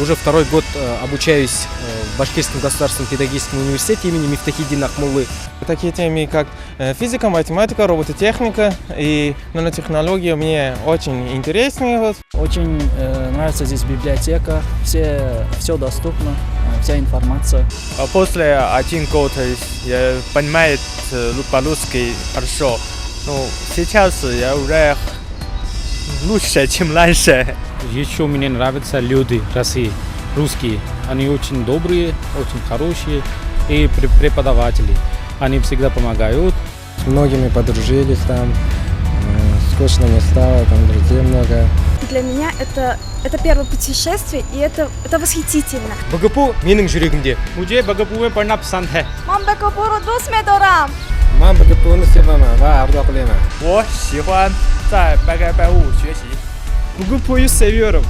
Уже второй год обучаюсь в Башкирском государственном педагогическом университете имени Мифтахиддина Ахмуллы. Такие темы, как физика, математика, робототехника и нанотехнологии мне очень интересны. Очень нравится здесь библиотека, все доступно, вся информация. После 1 год я понимаю по-русски хорошо. Но сейчас я уже лучше, чем раньше. Еще мне нравятся люди России, русские. Они очень добрые, очень хорошие и преподаватели. Они всегда помогают. С многими подружились там, скучно не стало, там друзей много. Для меня это первое путешествие, и это восхитительно. БГПУ менің жүрегімде. मुझे बगपू में पढ़ना पसंद है. Мам БГПУ дос медорам. Мам БГПУны sevamam va arzu qilaman. 我喜欢在 BGPU 学习。 БГПУ seviyorum.